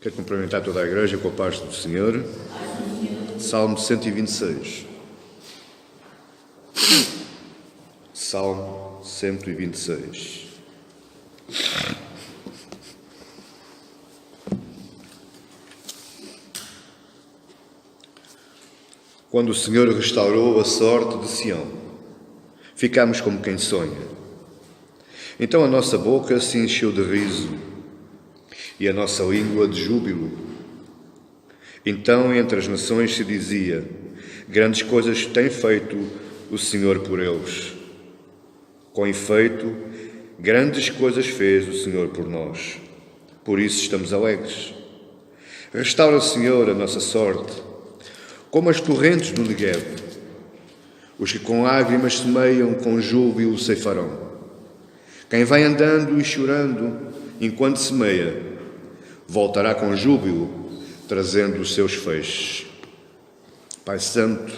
Quero cumprimentar toda a igreja com a paz do Senhor. Salmo 126. Salmo 126. Quando o Senhor restaurou a sorte de Sião, ficamos como quem sonha. Então a nossa boca se encheu de riso e a nossa língua de júbilo. Então entre as nações se dizia: grandes coisas tem feito o Senhor por eles. Com efeito, grandes coisas fez o Senhor por nós. Por isso estamos alegres. Restaura, Senhor, a nossa sorte, como as torrentes do Negueb. Os que com lágrimas semeiam, com júbilo ceifarão. Quem vai andando e chorando enquanto semeia, voltará com júbilo, trazendo os seus feixes. Pai Santo,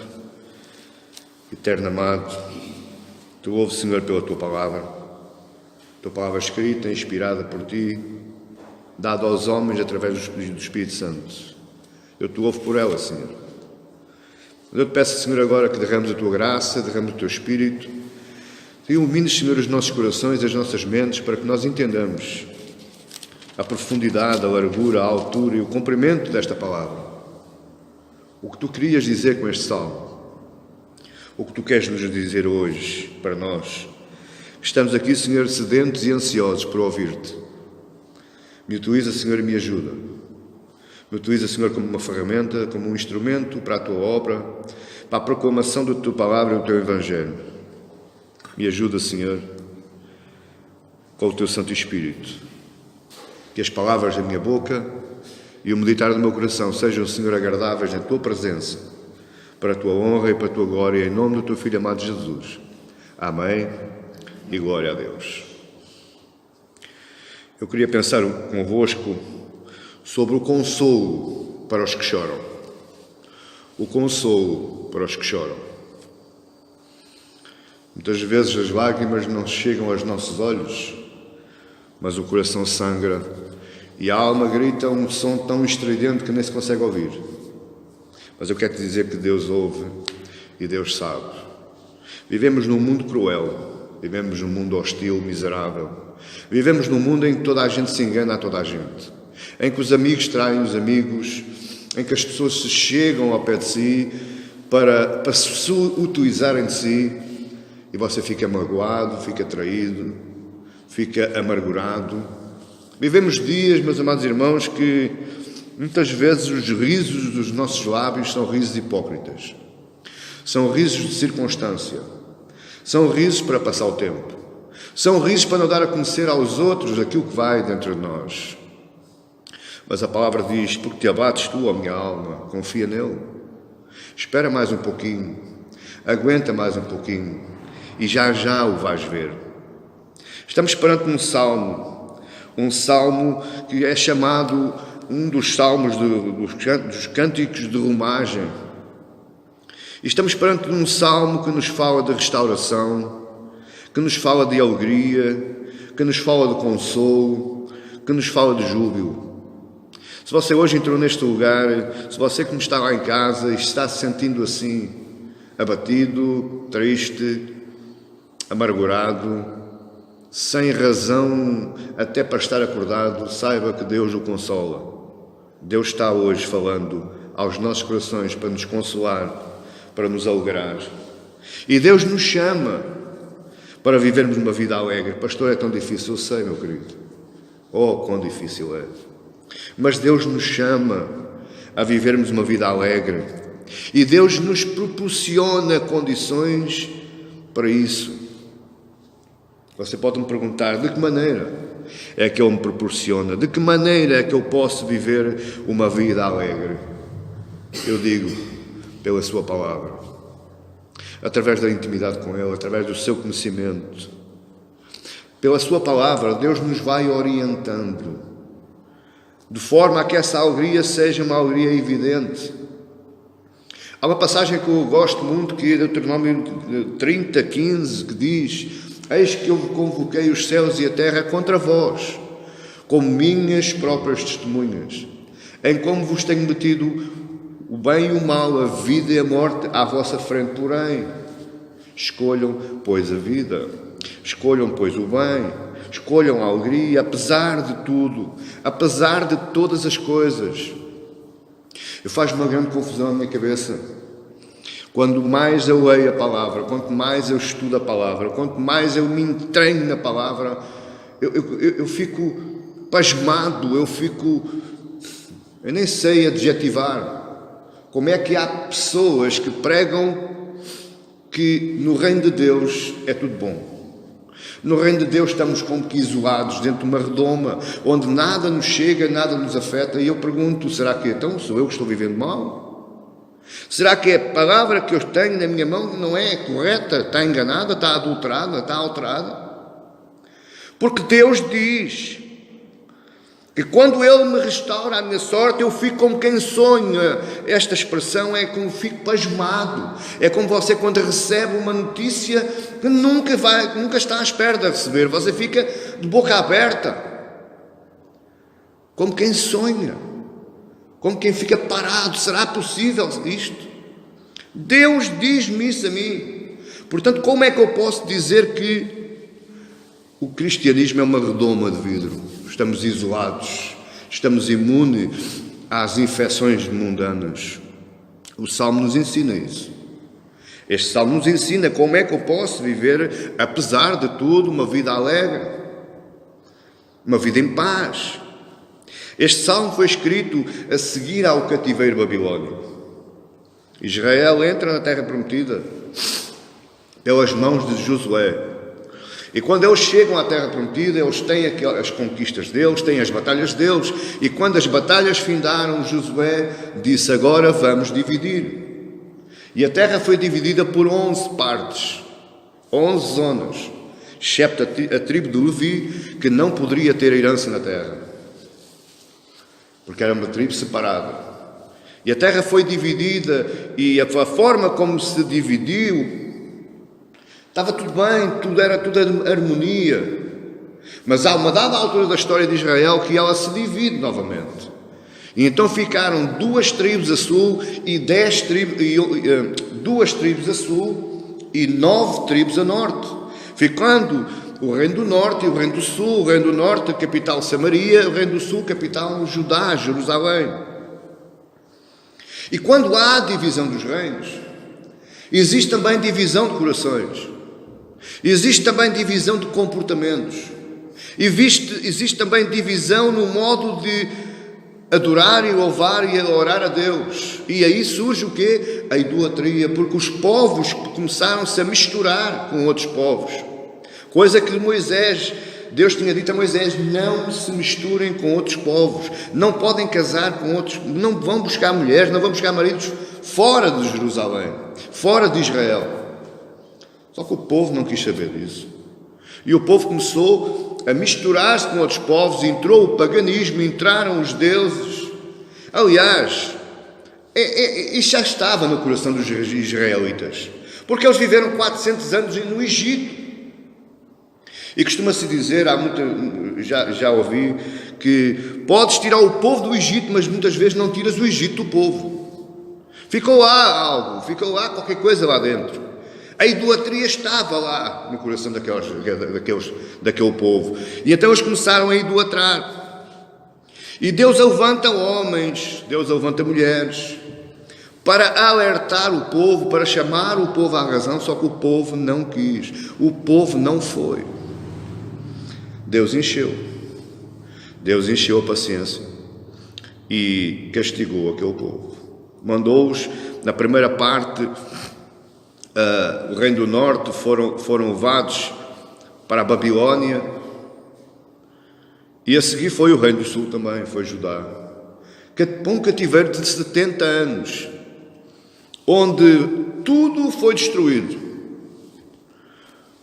Eterno amado, te louvo, Senhor, pela tua palavra escrita, inspirada por ti, dada aos homens através do Espírito Santo. Eu te louvo por ela, Senhor. Eu te peço, Senhor, agora que derrames a tua graça, derrames o teu Espírito, e ilumines, Senhor, os nossos corações e as nossas mentes para que nós entendamos a profundidade, a largura, a altura e o comprimento desta palavra. O que tu querias dizer com este salmo, o que tu queres nos dizer hoje para nós. Estamos aqui, Senhor, sedentos e ansiosos por ouvir-te. Me utiliza, Senhor, e me ajuda. Me utiliza, Senhor, como uma ferramenta, como um instrumento para a tua obra, para a proclamação da tua palavra e do teu Evangelho. Me ajuda, Senhor, com o teu Santo Espírito. Que as palavras da minha boca e o meditar do meu coração sejam, Senhor, agradáveis na tua presença, para a tua honra e para a tua glória, em nome do teu Filho amado Jesus. Amém e glória a Deus. Eu queria pensar convosco sobre o consolo para os que choram. O consolo para os que choram. Muitas vezes as lágrimas não chegam aos nossos olhos, mas o coração sangra e a alma grita um som tão estridente que nem se consegue ouvir. Mas eu quero te dizer que Deus ouve e Deus sabe. Vivemos num mundo cruel, vivemos num mundo hostil, miserável. Vivemos num mundo em que toda a gente se engana a toda a gente, em que os amigos traem os amigos, em que as pessoas se chegam ao pé de si para se utilizarem de si, e você fica magoado, fica traído, fica amargurado. Vivemos dias, meus amados irmãos, que muitas vezes os risos dos nossos lábios são risos hipócritas. São risos de circunstância. São risos para passar o tempo. São risos para não dar a conhecer aos outros aquilo que vai dentro de nós. Mas a palavra diz: porque te abates tu, ó minha alma, confia nele. Espera mais um pouquinho. Aguenta mais um pouquinho. E já já o vais ver. Estamos perante um salmo que é chamado um dos salmos dos cânticos de romagem. E estamos perante um salmo que nos fala de restauração, que nos fala de alegria, que nos fala de consolo, que nos fala de júbilo. Se você hoje entrou neste lugar, se você que está lá em casa e está se sentindo assim, abatido, triste, amargurado, sem razão até para estar acordado, saiba que Deus o consola. Deus está hoje falando aos nossos corações para nos consolar, para nos alegrar. E Deus nos chama para vivermos uma vida alegre. Pastor, é tão difícil, eu sei, meu querido. Oh, quão difícil é. Mas Deus nos chama a vivermos uma vida alegre. E Deus nos proporciona condições para isso. Você pode me perguntar: de que maneira é que Ele me proporciona? De que maneira é que eu posso viver uma vida alegre? Eu digo: pela sua palavra. Através da intimidade com Ele, através do seu conhecimento. Pela sua palavra, Deus nos vai orientando, de forma a que essa alegria seja uma alegria evidente. Há uma passagem que eu gosto muito, que é Deuteronômio 30:15, que diz: eis que eu convoquei os céus e a terra contra vós, como minhas próprias testemunhas. em como vos tenho metido o bem e o mal, a vida e a morte à vossa frente. Porém, escolham, pois, a vida, escolham, pois, o bem, escolham a alegria, apesar de tudo, apesar de todas as coisas. Faz-me uma grande confusão na minha cabeça. Quanto mais eu leio a palavra, quanto mais eu estudo a palavra, quanto mais eu me entranho na palavra, eu fico pasmado, eu nem sei adjetivar. Como é que há pessoas que pregam que no reino de Deus é tudo bom? No reino de Deus estamos como que isolados dentro de uma redoma, onde nada nos chega, nada nos afeta. E eu pergunto, será que então sou eu que estou vivendo mal? Será que a palavra que eu tenho na minha mão não é correta? Está enganada? Está adulterada? Está alterada? Porque Deus diz que quando Ele me restaura a minha sorte, eu fico como quem sonha. Esta expressão é como fico pasmado. É como você quando recebe uma notícia que nunca está à espera de receber. Você fica de boca aberta, como quem sonha, como quem fica parado. Será possível isto? Deus diz-me isso a mim. Portanto, como é que eu posso dizer que o cristianismo é uma redoma de vidro? Estamos isolados, estamos imunes às infecções mundanas. O Salmo nos ensina isso. Este Salmo nos ensina como é que eu posso viver, apesar de tudo, uma vida alegre, uma vida em paz. Este Salmo foi escrito a seguir ao cativeiro babilónico. Israel entra na terra prometida pelas mãos de Josué. E quando eles chegam à terra prometida, eles têm as conquistas deles, têm as batalhas deles, e quando as batalhas findaram, Josué disse: agora vamos dividir. E a terra foi dividida por 11 partes, 11 zonas, excepto a tribo de Levi, que não poderia ter herança na terra, porque era uma tribo separada. E a terra foi dividida, e a forma como se dividiu, estava tudo bem, era tudo harmonia. Mas há uma dada altura da história de Israel que ela se divide novamente. E então ficaram 2 tribos a sul e 2 tribos a sul e 9 tribos a norte. Ficando o reino do norte e o reino do sul. O reino do norte, a capital Samaria, o reino do sul, capital Judá, Jerusalém. E quando há divisão dos reinos, existe também divisão de corações. Existe também divisão de comportamentos. Existe também divisão no modo de adorar e louvar e orar a Deus. E aí surge o quê? A idolatria, porque os povos começaram-se a misturar com outros povos. Coisa que Deus tinha dito a Moisés: não se misturem com outros povos, não podem casar com outros, não vão buscar mulheres, não vão buscar maridos fora de Jerusalém, fora de Israel. Só que o povo não quis saber disso. E o povo começou a misturar-se com outros povos, entrou o paganismo, entraram os deuses. Aliás, isso já estava no coração dos israelitas, porque eles viveram 400 anos no Egito. E costuma-se dizer, já ouvi, que podes tirar o povo do Egito, mas muitas vezes não tiras o Egito do povo. Ficou lá algo, ficou lá qualquer coisa lá dentro. A idolatria estava lá no coração daquele povo. E então eles começaram a idolatrar. E Deus levanta homens, Deus levanta mulheres, para alertar o povo, para chamar o povo à razão, só que o povo não quis. O povo não foi. Deus encheu a paciência e castigou aquele povo. Mandou-os, na primeira parte, o reino do norte foram levados para a Babilónia, e a seguir foi o reino do sul também, foi Judá, para um cativeiro de 70 anos, onde tudo foi destruído.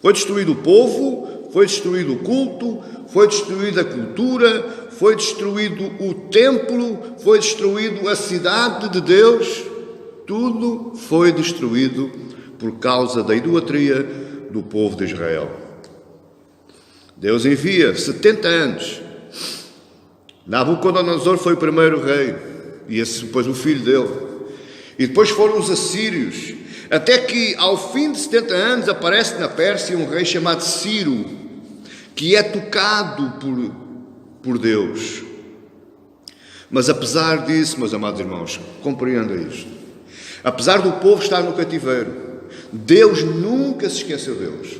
Foi destruído o povo, foi destruído o culto, foi destruída a cultura, foi destruído o templo, foi destruído a cidade de Deus. Tudo foi destruído por causa da idolatria do povo de Israel. Deus envia 70 anos Nabucodonosor foi o primeiro rei, e esse depois o filho dele. E depois foram os assírios, até que ao fim de 70 anos aparece na Pérsia um rei chamado Ciro, que é tocado por Deus. Mas apesar disso, meus amados irmãos, compreenda isto. Apesar do povo estar no cativeiro, Deus nunca se esqueceu deles.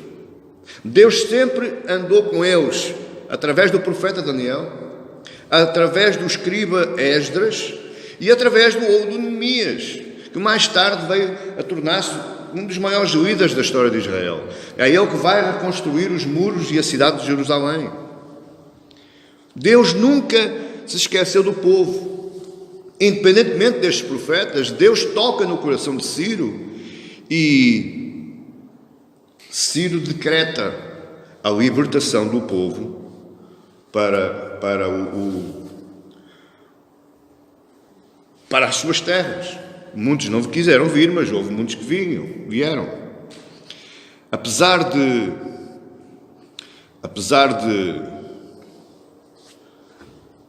Deus sempre andou com eles, através do profeta Daniel, através do escriba Esdras e através do Neemias, que mais tarde veio a tornar-se um dos maiores líderes da história de Israel. É ele que vai reconstruir os muros e a cidade de Jerusalém. Deus nunca se esqueceu do povo. Independentemente destes profetas, Deus toca no coração de Ciro e Ciro decreta a libertação do povo para as suas terras. Muitos não quiseram vir, mas houve muitos que vieram. Apesar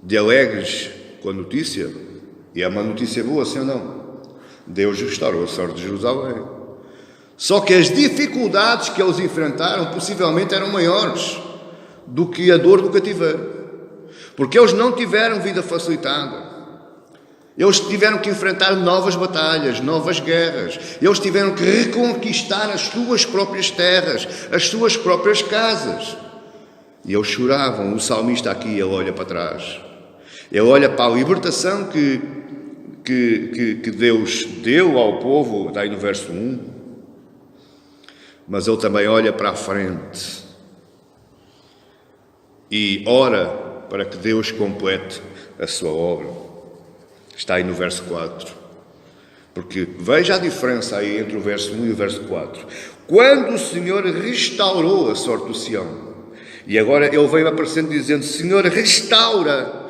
de alegres com a notícia, e é uma notícia boa, sim ou não, Deus restaurou a sorte de Jerusalém. Só que as dificuldades que eles enfrentaram possivelmente eram maiores do que a dor do cativeiro, porque eles não tiveram vida facilitada. Eles tiveram que enfrentar novas batalhas, novas guerras. Eles tiveram que reconquistar as suas próprias terras, as suas próprias casas. E eles choravam. O salmista aqui, ele olha para trás. Ele olha para a libertação que Deus deu ao povo, está aí no verso 1. Mas ele também olha para a frente e ora para que Deus complete a sua obra. Está aí no verso 4. Porque veja a diferença aí entre o verso 1 e o verso 4. Quando o Senhor restaurou a sorte do Sião, e agora ele veio aparecendo dizendo: Senhor, restaura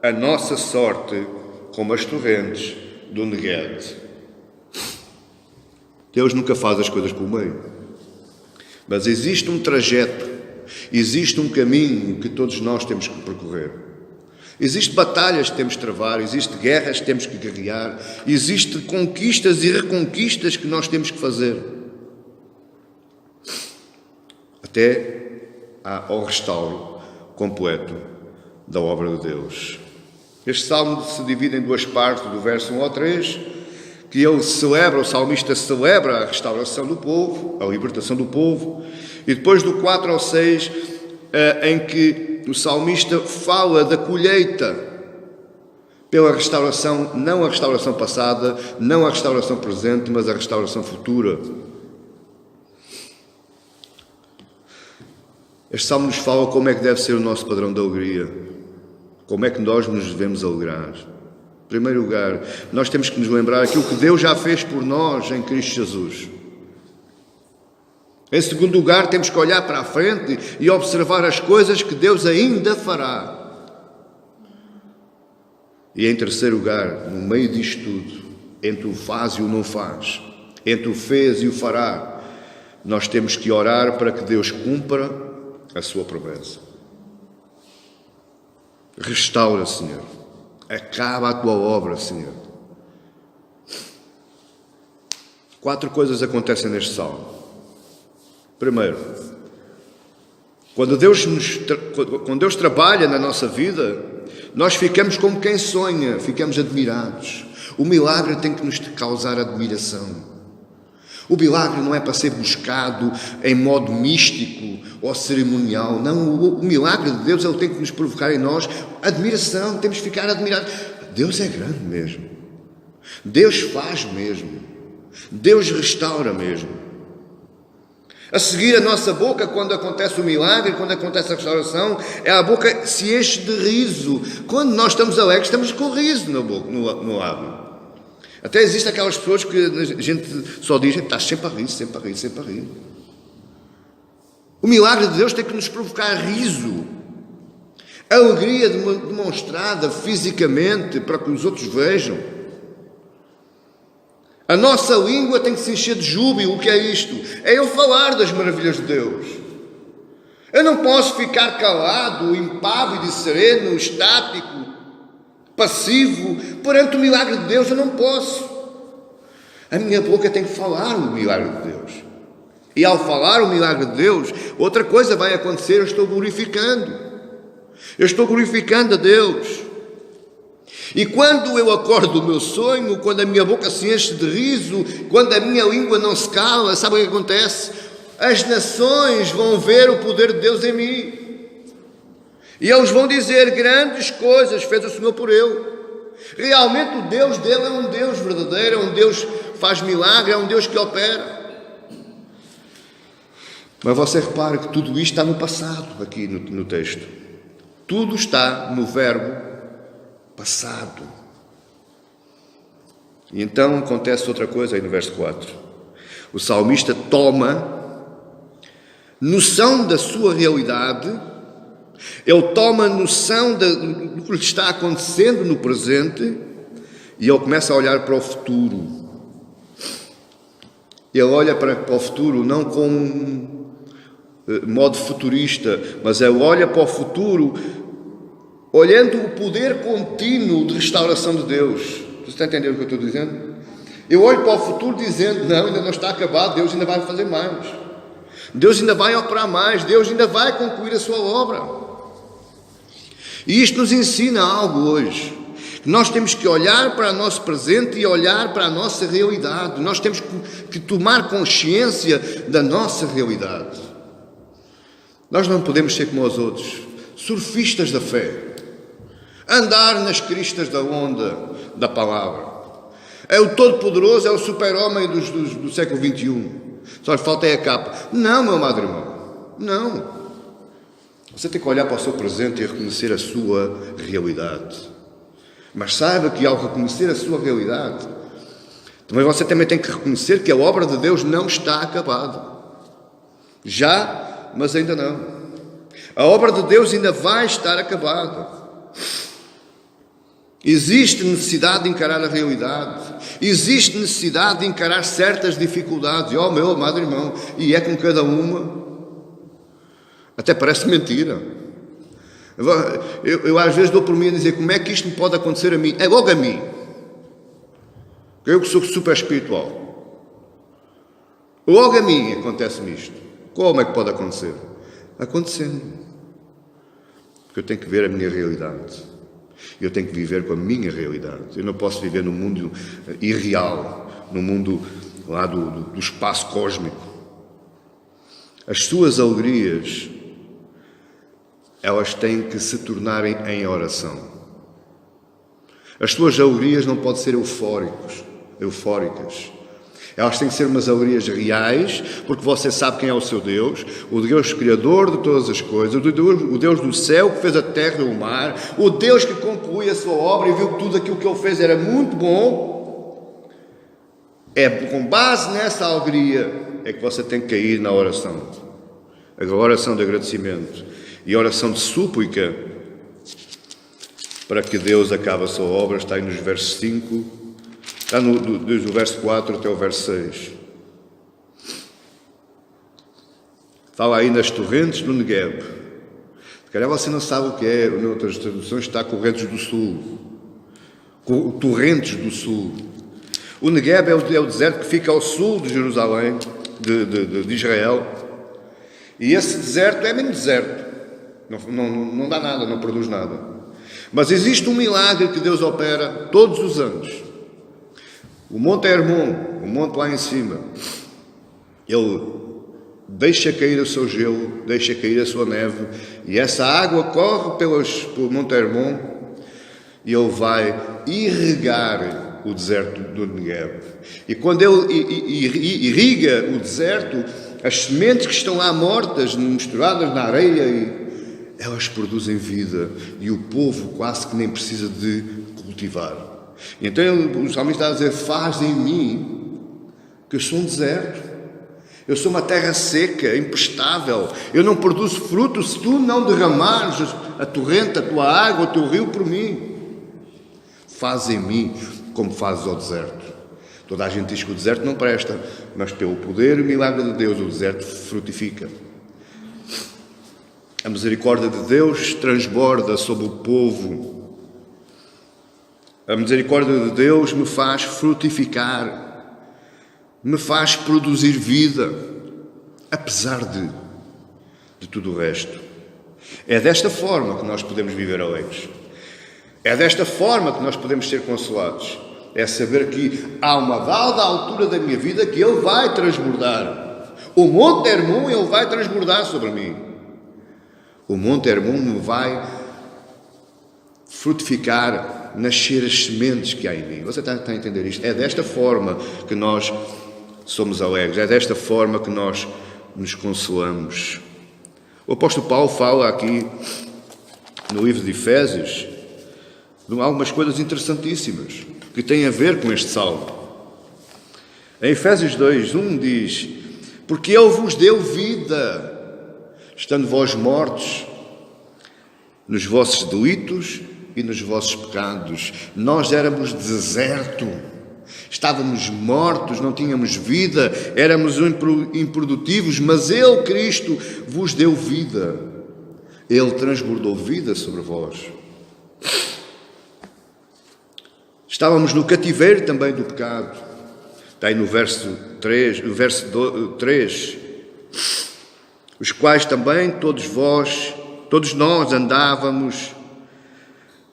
a nossa sorte como as torrentes do Negued. Deus nunca faz as coisas pelo meio. Mas existe um trajeto, existe um caminho que todos nós temos que percorrer. Existem batalhas que temos que travar, existem guerras que temos que guerrear, existem conquistas e reconquistas que nós temos que fazer. Até ao restauro completo da obra de Deus. Este salmo se divide em duas partes, do verso 1 ao 3, que ele celebra, o salmista celebra a restauração do povo, a libertação do povo, e depois do 4 ao 6, em que o salmista fala da colheita pela restauração, não a restauração passada, não a restauração presente, mas a restauração futura. Este salmo nos fala como é que deve ser o nosso padrão de alegria, como é que nós nos devemos alegrar. Em primeiro lugar, nós temos que nos lembrar aquilo que Deus já fez por nós em Cristo Jesus. Em segundo lugar, temos que olhar para a frente e observar as coisas que Deus ainda fará. E em terceiro lugar, no meio disto tudo, entre o faz e o não faz, entre o fez e o fará, nós temos que orar para que Deus cumpra a sua promessa. Restaura, Senhor. Acaba a tua obra, Senhor. 4 coisas acontecem neste salmo. Primeiro, quando Deus trabalha na nossa vida, nós ficamos como quem sonha, ficamos admirados. O milagre tem que nos causar admiração. O milagre não é para ser buscado em modo místico ou cerimonial. Não, o milagre de Deus ele tem que nos provocar em nós admiração, temos que ficar admirados. Deus é grande mesmo. Deus faz mesmo. Deus restaura mesmo. A seguir, a nossa boca, quando acontece o milagre, quando acontece a restauração, a boca se enche de riso. Quando nós estamos alegres, estamos com riso na boca, no lábio. Até existem aquelas pessoas que a gente só diz: estás sempre a rir, sempre a rir, sempre a rir. O milagre de Deus tem que nos provocar riso. Alegria demonstrada fisicamente para que os outros vejam. A nossa língua tem que se encher de júbilo. O que é isto? É eu falar das maravilhas de Deus. Eu não posso ficar calado, impávido e sereno, estático, passivo, perante o milagre de Deus. Eu não posso. A minha boca tem que falar o milagre de Deus. E ao falar o milagre de Deus, outra coisa vai acontecer, eu estou glorificando. Eu estou glorificando a Deus. E quando eu acordo do meu sonho, quando a minha boca se enche de riso, quando a minha língua não se cala, sabe o que acontece? As nações vão ver o poder de Deus em mim. E eles vão dizer: grandes coisas fez o Senhor por ele. Realmente o Deus dele é um Deus verdadeiro, é um Deus que faz milagre, é um Deus que opera. Mas você repara que tudo isto está no passado, aqui no texto. Tudo está no verbo passado. E então acontece outra coisa aí no verso 4. O salmista toma noção da sua realidade, ele toma noção do que lhe está acontecendo no presente e ele começa a olhar para o futuro. Ele olha para o futuro não com modo futurista, mas ele olha para o futuro olhando o poder contínuo de restauração de Deus. Você está entendendo o que eu estou dizendo? Eu olho para o futuro dizendo: não, ainda não está acabado, Deus ainda vai fazer mais. Deus ainda vai operar mais, Deus ainda vai concluir a sua obra. E isto nos ensina algo hoje. Nós temos que olhar para o nosso presente e olhar para a nossa realidade. Nós temos que tomar consciência da nossa realidade. Nós não podemos ser como os outros, surfistas da fé, andar nas cristas da onda da palavra. É o Todo-Poderoso, é o super-homem do século XXI. Só lhe falta é a capa. Não, meu amado irmão, não. Você tem que olhar para o seu presente e reconhecer a sua realidade. Mas saiba que ao reconhecer a sua realidade, você também tem que reconhecer que a obra de Deus não está acabada. Já, mas ainda não. A obra de Deus ainda vai estar acabada. Existe necessidade de encarar a realidade. Existe necessidade de encarar certas dificuldades. Oh, meu amado irmão, e é com cada uma. Até parece mentira. Eu às vezes dou por mim a dizer: como é que isto me pode acontecer a mim? É logo a mim. Eu que sou super espiritual. Logo a mim acontece-me isto. Como é que pode acontecer? Acontecendo. Porque eu tenho que ver a minha realidade. Eu tenho que viver com a minha realidade. Eu não posso viver num mundo irreal, no mundo lá do espaço cósmico. As suas alegrias, elas têm que se tornarem em oração. As suas alegrias não podem ser eufóricas. Elas têm que ser umas alegrias reais, porque você sabe quem é o seu Deus, o Deus Criador de todas as coisas, o Deus do céu que fez a terra e o mar, o Deus que conclui a sua obra e viu que tudo aquilo que Ele fez era muito bom. É com base nessa alegria é que você tem que cair na oração. A oração de agradecimento e a oração de súplica para que Deus acabe a sua obra. Está aí nos versos 5. Está desde o verso 4 até o verso 6. Fala aí nas torrentes do Negueb. Se calhar você não sabe o que é, em outras traduções está Correntes do Sul. Torrentes do Sul. O Negueb é o deserto que fica ao sul de Jerusalém, de Israel. E esse deserto é mesmo deserto. Não dá nada, não produz nada. Mas existe um milagre que Deus opera todos os anos. O Monte Hermon, o monte lá em cima, ele deixa cair o seu gelo, deixa cair a sua neve, e essa água corre pelo Monte Hermon e ele vai irrigar o deserto do Negueb. E quando ele irriga o deserto, as sementes que estão lá mortas, misturadas na areia, elas produzem vida, e o povo quase que nem precisa de cultivar. Então o salmista está a dizer: faz em mim, que eu sou um deserto, eu sou uma terra seca, imprestável, eu não produzo fruto se tu não derramares a torrente, a tua água, o teu rio por mim. Faz em mim como fazes ao deserto. Toda a gente diz que o deserto não presta, mas pelo poder e milagre de Deus o deserto frutifica. A misericórdia de Deus transborda sobre o povo. A misericórdia de Deus me faz frutificar, me faz produzir vida, apesar de tudo o resto. É desta forma que nós podemos viver alegres. É desta forma que nós podemos ser consolados. É saber que há uma dada altura da minha vida que Ele vai transbordar. O Monte Hermon, Ele vai transbordar sobre mim. O Monte Hermon me vai frutificar, nascer as sementes que há em mim. Você está a entender isto? É desta forma que nós somos alegres. É desta forma que nós nos consolamos. O apóstolo Paulo fala aqui no livro de Efésios de algumas coisas interessantíssimas que têm a ver com este salmo. Em Efésios 2:1 diz: porque Ele vos deu vida, estando vós mortos nos vossos delitos e nos vossos pecados. Nós éramos deserto, estávamos mortos, não tínhamos vida, éramos improdutivos, mas Ele, Cristo, vos deu vida. Ele transbordou vida sobre vós. Estávamos no cativeiro também do pecado. Está aí no verso 3, os quais também todos nós andávamos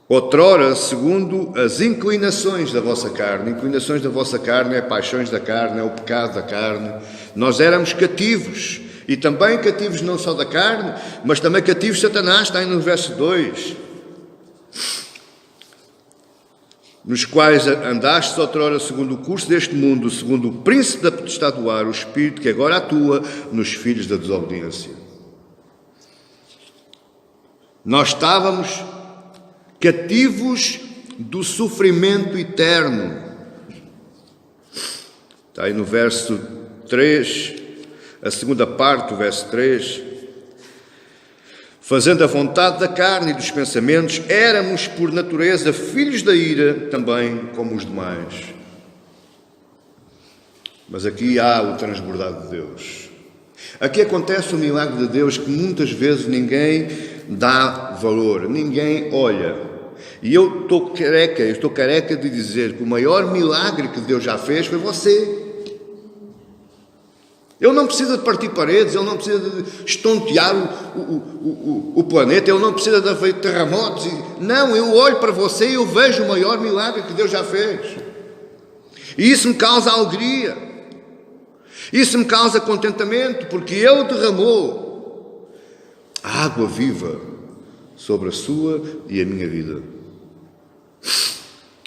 outrora segundo as inclinações da vossa carne. Inclinações da vossa carne é paixões da carne, é o pecado da carne. Nós éramos cativos, e também cativos não só da carne, mas também cativos de Satanás, está aí no verso 2. Nos quais andastes outrora segundo o curso deste mundo, segundo o príncipe da potestade do ar, o espírito que agora atua nos filhos da desobediência. Nós estávamos cativos do sofrimento eterno. Está aí no verso 3, a segunda parte do verso 3. Fazendo a vontade da carne e dos pensamentos, éramos por natureza filhos da ira, também como os demais. Mas aqui há o transbordar de Deus. Aqui acontece o milagre de Deus que muitas vezes ninguém dá valor, ninguém olha. E eu estou careca de dizer que o maior milagre que Deus já fez foi você. Ele não precisa de partir paredes, Ele não precisa de estontear o planeta, Ele não precisa de haver terremotos. Não, eu olho para você e eu vejo o maior milagre que Deus já fez. E isso me causa alegria. Isso me causa contentamento, porque Ele derramou a água viva sobre a sua e a minha vida.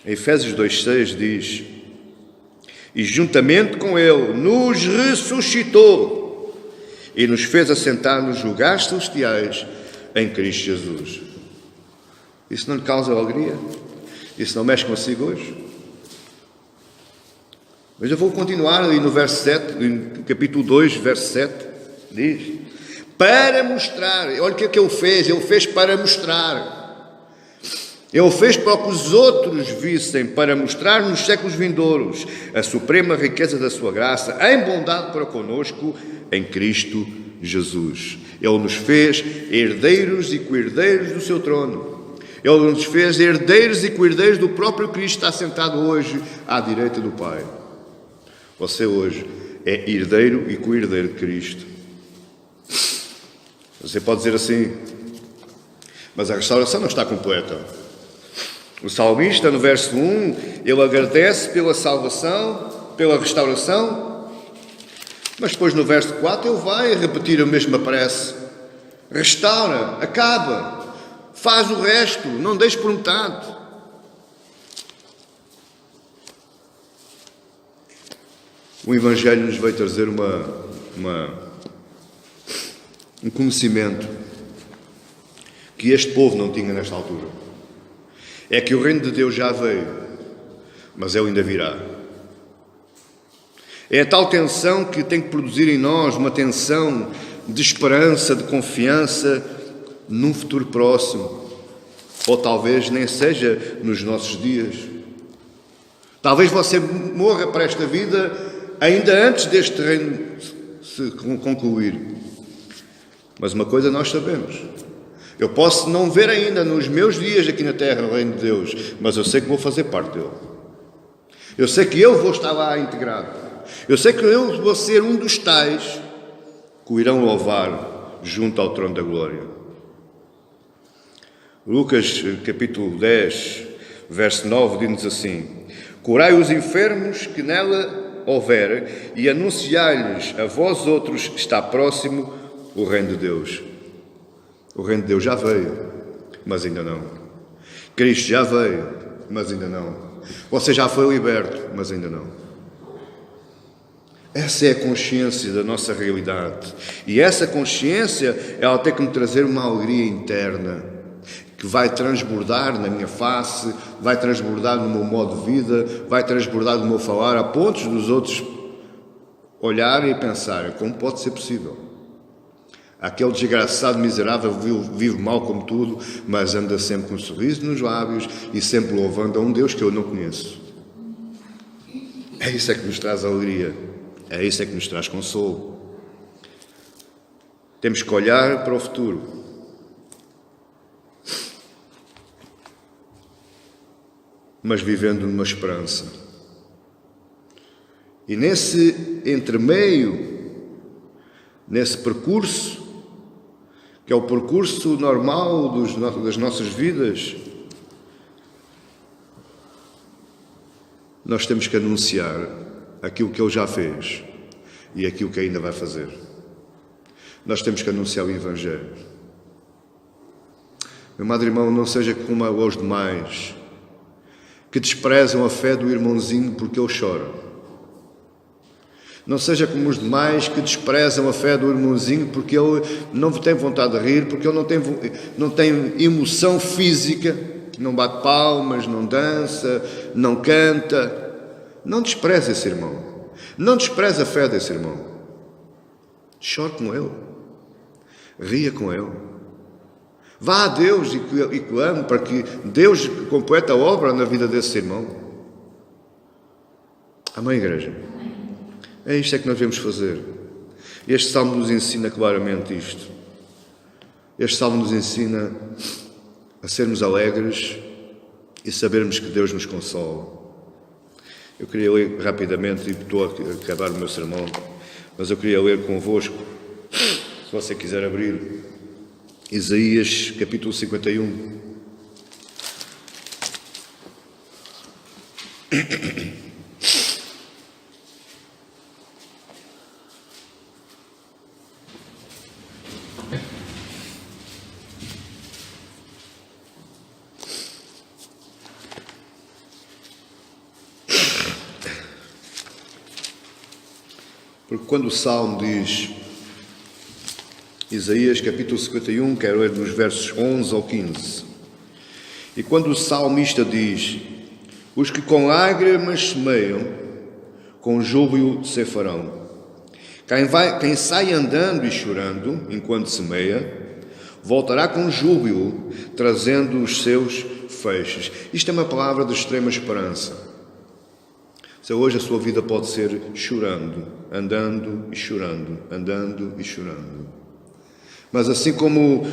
Em Efésios 2:6 diz: e juntamente com Ele nos ressuscitou e nos fez assentar nos lugares celestiais em Cristo Jesus. Isso não lhe causa alegria? Isso não mexe consigo hoje? Mas eu vou continuar ali no verso 7, no capítulo 2, verso 7, diz: para mostrar, olha o que é que Ele fez para mostrar. Ele fez para que os outros vissem, para mostrar nos séculos vindouros a suprema riqueza da sua graça, em bondade para conosco, em Cristo Jesus. Ele nos fez herdeiros e co-herdeiros do seu trono. Ele nos fez herdeiros e co-herdeiros do próprio Cristo, que está sentado hoje à direita do Pai. Você hoje é herdeiro e co-herdeiro de Cristo. Você pode dizer assim: mas a restauração não está completa. O salmista, no verso 1, ele agradece pela salvação, pela restauração, mas depois no verso 4 ele vai repetir a mesma prece: restaura, acaba, faz o resto, não deixe por metade. O Evangelho nos veio trazer um conhecimento que este povo não tinha nesta altura. É que o reino de Deus já veio, mas ele ainda virá. É a tal tensão que tem que produzir em nós uma tensão de esperança, de confiança num futuro próximo, ou talvez nem seja nos nossos dias. Talvez você morra para esta vida ainda antes deste reino se concluir. Mas uma coisa nós sabemos. Eu posso não ver ainda nos meus dias aqui na terra o reino de Deus, mas eu sei que vou fazer parte dele. Eu sei que eu vou estar lá integrado. Eu sei que eu vou ser um dos tais que o irão louvar junto ao trono da glória. Lucas capítulo 10, verso 9, diz-nos assim: curai os enfermos que nela houver e anunciai-lhes a vós outros que está próximo o reino de Deus. O reino de Deus já veio, mas ainda não. Cristo já veio, mas ainda não. Você já foi liberto, mas ainda não. Essa é a consciência da nossa realidade. E essa consciência, ela tem que me trazer uma alegria interna, que vai transbordar na minha face, vai transbordar no meu modo de vida, vai transbordar no meu falar, a pontos dos outros olharem e pensarem: como pode ser possível? Aquele desgraçado miserável vive mal como tudo, mas anda sempre com um sorriso nos lábios e sempre louvando a um Deus que eu não conheço. É isso é que nos traz alegria, é isso é que nos traz consolo. Temos que olhar para o futuro. Mas vivendo numa esperança. E nesse entremeio, nesse percurso, que é o percurso normal das nossas vidas, nós temos que anunciar aquilo que Ele já fez e aquilo que ainda vai fazer. Nós temos que anunciar o Evangelho. Meu amado irmão, não seja como os demais, que desprezam a fé do irmãozinho porque ele chora. Não seja como os demais que desprezam a fé do irmãozinho porque ele não tem vontade de rir, porque ele não tem emoção física, não bate palmas, não dança, não canta. Não despreze esse irmão. Não despreze a fé desse irmão. Chore com ele. Ria com ele. Vá a Deus e clame para que Deus complete a obra na vida desse irmão. Amém, igreja? É isto é que nós devemos fazer. Este salmo nos ensina claramente isto. Este salmo nos ensina a sermos alegres e sabermos que Deus nos consola. Eu queria ler rapidamente, e estou a acabar o meu sermão, mas eu queria ler convosco, se você quiser abrir, Isaías capítulo 51. Porque quando o Salmo diz, Isaías capítulo 51, quero ler nos versos 11 ao 15, e quando o salmista diz: os que com lágrimas semeiam, com júbilo ceifarão. Quem sai andando e chorando enquanto semeia, voltará com júbilo, trazendo os seus feixes. Isto é uma palavra de extrema esperança. Se hoje a sua vida pode ser chorando, andando e chorando, andando e chorando. Mas assim como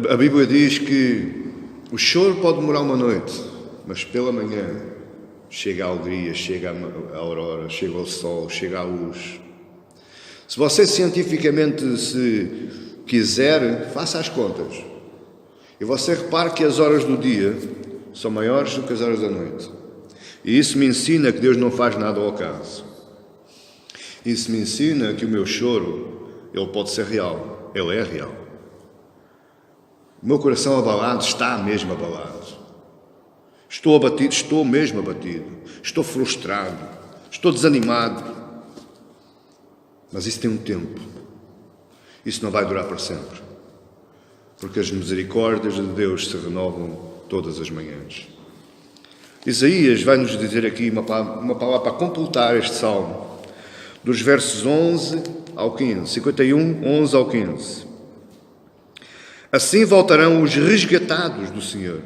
a Bíblia diz que o choro pode demorar uma noite, mas pela manhã chega a alegria, chega a aurora, chega o sol, chega a luz. Se você cientificamente se quiser, faça as contas. E você repare que as horas do dia são maiores do que as horas da noite. E isso me ensina que Deus não faz nada ao acaso. Isso me ensina que o meu choro, ele pode ser real. Ele é real. O meu coração abalado está mesmo abalado. Estou abatido, estou mesmo abatido. Estou frustrado. Estou desanimado. Mas isso tem um tempo. Isso não vai durar para sempre. Porque as misericórdias de Deus se renovam todas as manhãs. Isaías vai nos dizer aqui uma palavra para completar este salmo, dos versos 11 ao 15, 51, 11 ao 15. Assim voltarão os resgatados do Senhor,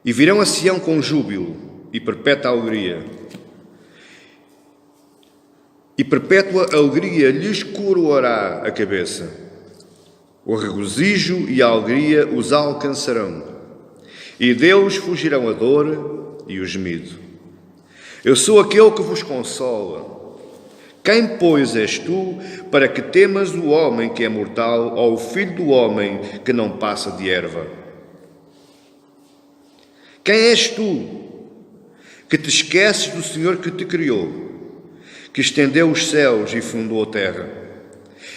e virão a Sião com júbilo e perpétua alegria. e perpétua alegria lhes coroará a cabeça. O regozijo e a alegria os alcançarão, e deles fugirão a dor e o gemido. Eu sou aquele que vos consola. Quem, pois, és tu para que temas o homem que é mortal ou o filho do homem que não passa de erva? Quem és tu que te esqueces do Senhor que te criou, que estendeu os céus e fundou a terra,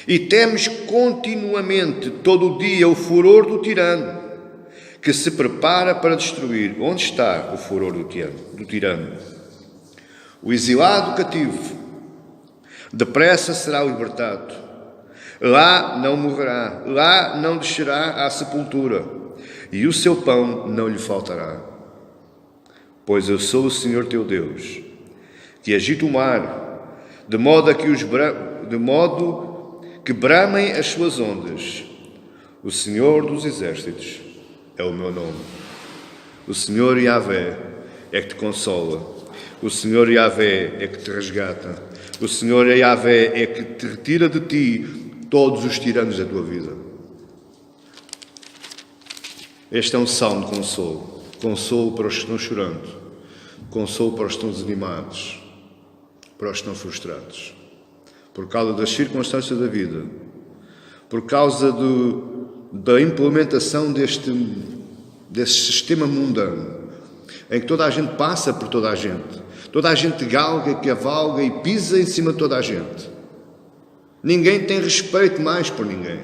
e temes continuamente, todo o dia, o furor do tirano, que se prepara para destruir? Onde está o furor do tirano? O exilado cativo depressa será libertado. Lá não morrerá, lá não descerá à sepultura, e o seu pão não lhe faltará. Pois eu sou o Senhor teu Deus, que agita o mar, de modo que bramem as suas ondas. O Senhor dos exércitos é o meu nome. O Senhor Yahvé é que te consola. O Senhor Yahvé é que te resgata. O Senhor Yahvé é que te retira de ti todos os tiranos da tua vida. Este é um salmo de consolo. Consolo para os que estão chorando. Consolo para os que estão desanimados. Para os que estão frustrados. Por causa das circunstâncias da vida. Por causa da implementação deste sistema mundano. Em que toda a gente passa por toda a gente. Toda a gente galga, cavalga e pisa em cima de toda a gente. Ninguém tem respeito mais por ninguém.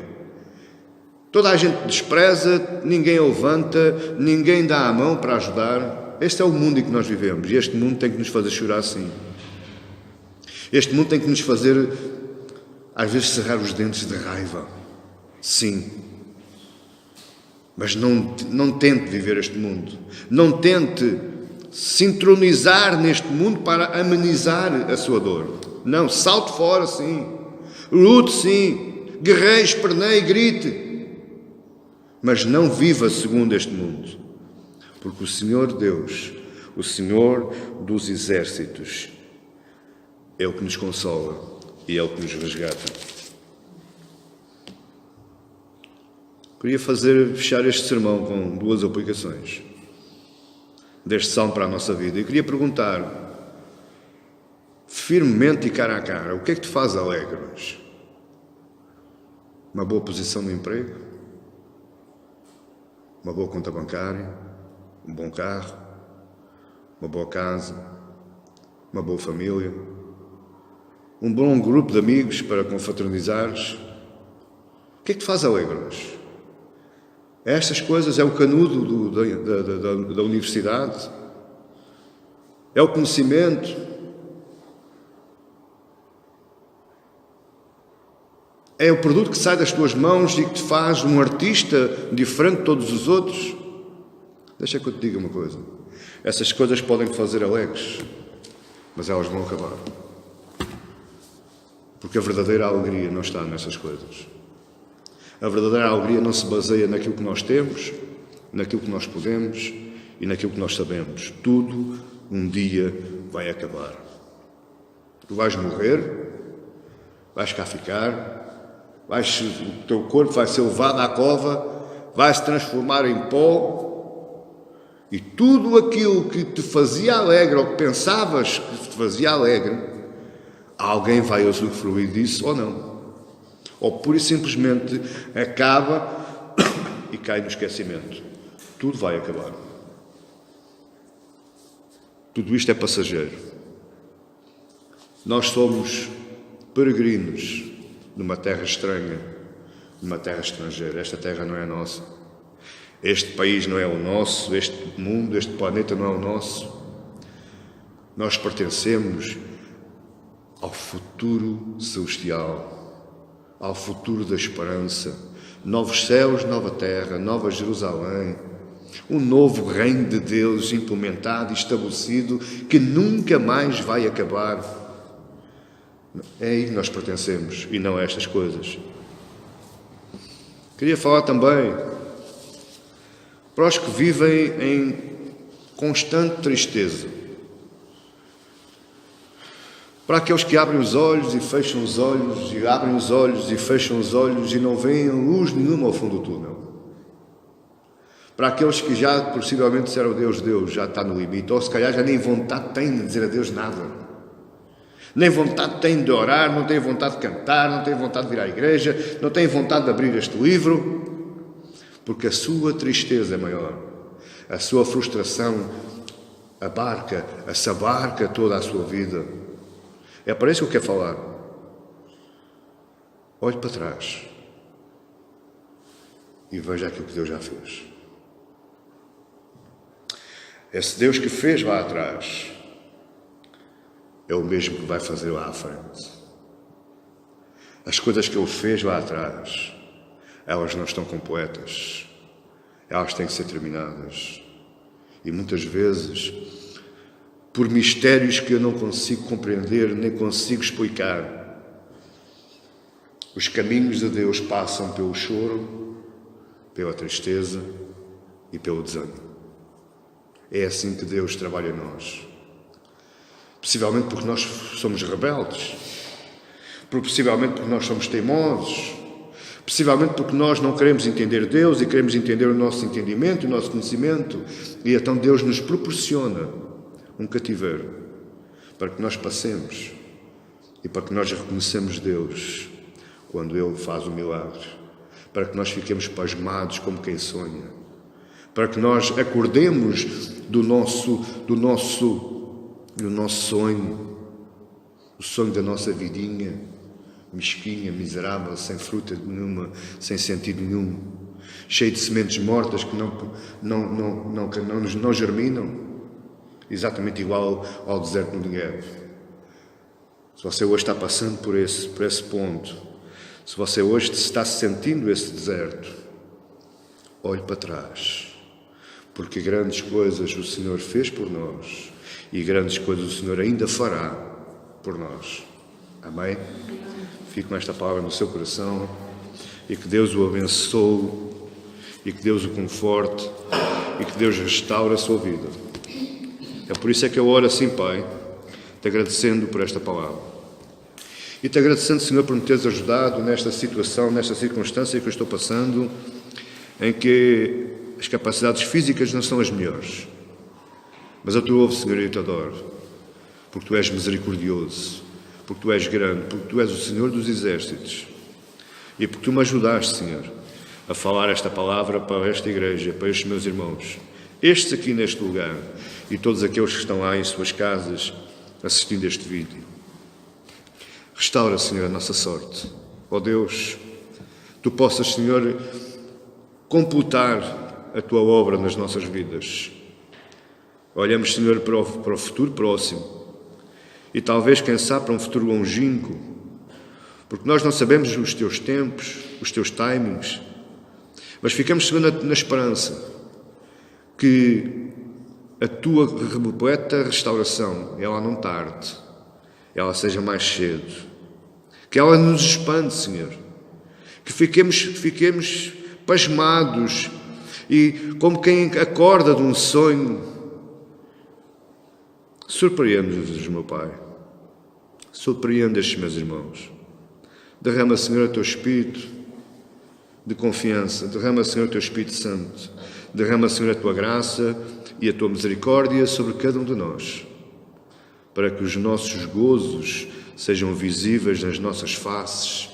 Toda a gente despreza, ninguém levanta, ninguém dá a mão para ajudar. Este é o mundo em que nós vivemos e este mundo tem que nos fazer chorar sim. Este mundo tem que nos fazer, às vezes, cerrar os dentes de raiva. Sim. Mas não tente viver este mundo. Não tente se entronizar neste mundo para amenizar a sua dor. Não, salte fora sim. Lute sim. Guerreie, esperneie, grite. Mas não viva segundo este mundo. Porque o Senhor Deus, o Senhor dos exércitos, é o que nos consola e é o que nos resgata. Queria fechar este sermão com duas aplicações deste salmo para a nossa vida. Eu queria perguntar, firmemente e cara a cara, o que é que te faz alegre hoje? Uma boa posição no emprego? Uma boa conta bancária? Um bom carro? Uma boa casa? Uma boa família? Um bom grupo de amigos para confraternizares? O que é que te faz alegre hoje? Estas coisas é o canudo da universidade? É o conhecimento? É o produto que sai das tuas mãos e que te faz um artista diferente de todos os outros? Deixa que eu te diga uma coisa. Essas coisas podem te fazer alegres, mas elas vão acabar. Porque a verdadeira alegria não está nessas coisas. A verdadeira alegria não se baseia naquilo que nós temos, naquilo que nós podemos e naquilo que nós sabemos. Tudo um dia vai acabar. Tu vais morrer, vais cá ficar, o teu corpo vai ser levado à cova, vai se transformar em pó e tudo aquilo que te fazia alegre ou que pensavas que te fazia alegre, alguém vai usufruir disso ou não. Ou pura e simplesmente acaba e cai no esquecimento. Tudo vai acabar. Tudo isto é passageiro. Nós somos peregrinos numa terra estranha, numa terra estrangeira. Esta terra não é nossa. Este país não é o nosso, este mundo, este planeta não é o nosso. Nós pertencemos ao futuro celestial, ao futuro da esperança, novos céus, nova terra, nova Jerusalém, um novo reino de Deus implementado e estabelecido que nunca mais vai acabar. É aí que nós pertencemos e não a estas coisas. Queria falar também para os que vivem em constante tristeza. Para aqueles que abrem os olhos e fecham os olhos, e abrem os olhos e fecham os olhos e não veem luz nenhuma ao fundo do túnel. Para aqueles que já possivelmente disseram Deus, já está no limite, ou se calhar já nem vontade têm de dizer a Deus nada. Nem vontade têm de orar, não têm vontade de cantar, não têm vontade de vir à igreja, não têm vontade de abrir este livro, porque a sua tristeza é maior, a sua frustração abarca toda a sua vida. É para isso que eu quero falar. Olhe para trás e veja aquilo que Deus já fez. Esse Deus que fez lá atrás é o mesmo que vai fazer lá à frente. As coisas que Ele fez lá atrás, elas não estão completas. Elas têm que ser terminadas. E muitas vezes, por mistérios que eu não consigo compreender, nem consigo explicar, os caminhos de Deus passam pelo choro, pela tristeza e pelo desânimo. É assim que Deus trabalha em nós. Possivelmente porque nós somos rebeldes, possivelmente porque nós somos teimosos, possivelmente porque nós não queremos entender Deus e queremos entender o nosso entendimento, o nosso conhecimento, e então Deus nos proporciona um cativeiro para que nós passemos e para que nós reconheçamos Deus quando Ele faz o milagre, para que nós fiquemos pasmados como quem sonha, para que nós acordemos do nosso sonho, o sonho da nossa vidinha, mesquinha, miserável, sem fruta nenhuma, sem sentido nenhum, cheio de sementes mortas que não germinam, exatamente igual ao deserto no Negev. Se você hoje está passando por esse ponto, se você hoje está sentindo esse deserto, olhe para trás, porque grandes coisas o Senhor fez por nós e grandes coisas o Senhor ainda fará por nós. Amém? Fique com esta palavra no seu coração e que Deus o abençoe e que Deus o conforte e que Deus restaure a sua vida. É por isso é que eu oro assim, Pai, te agradecendo por esta palavra e te agradecendo, Senhor, por me teres ajudado nesta situação, nesta circunstância que eu estou passando, em que as capacidades físicas não são as melhores, mas eu te louvo, Senhor, e te adoro, porque Tu és misericordioso, porque Tu és grande, porque Tu és o Senhor dos exércitos e porque Tu me ajudaste, Senhor, a falar esta palavra para esta igreja, para estes meus irmãos, estes aqui neste lugar e todos aqueles que estão lá em suas casas assistindo este vídeo. Restaura, Senhor, a nossa sorte. Ó Deus, Tu possas, Senhor, completar a Tua obra nas nossas vidas. Olhamos, Senhor, para o futuro próximo e talvez, quem sabe, para um futuro longínquo, porque nós não sabemos os Teus tempos, os Teus timings, mas ficamos, Senhor, na esperança que a Tua repleta restauração, ela não tarde, ela seja mais cedo, que ela nos expande, Senhor, que fiquemos pasmados e como quem acorda de um sonho. Surpreende-nos, meu Pai, surpreende estes meus irmãos. Derrama, Senhor, o Teu Espírito de confiança, derrama, Senhor, o Teu Espírito Santo, derrama, Senhor, a Tua graça e a Tua misericórdia sobre cada um de nós, para que os nossos gozos sejam visíveis nas nossas faces,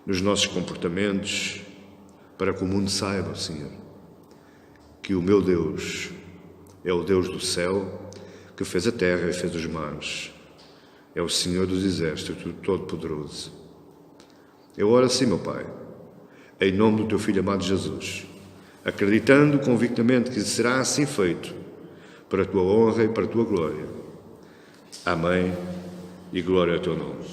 nos nossos comportamentos, para que o mundo saiba, Senhor, que o meu Deus é o Deus do céu, que fez a terra e fez os mares. É o Senhor dos exércitos, o Todo-Poderoso. Eu oro assim, meu Pai, em nome do Teu Filho amado Jesus, acreditando convictamente que será assim feito, para a Tua honra e para a Tua glória. Amém e glória ao Teu nome.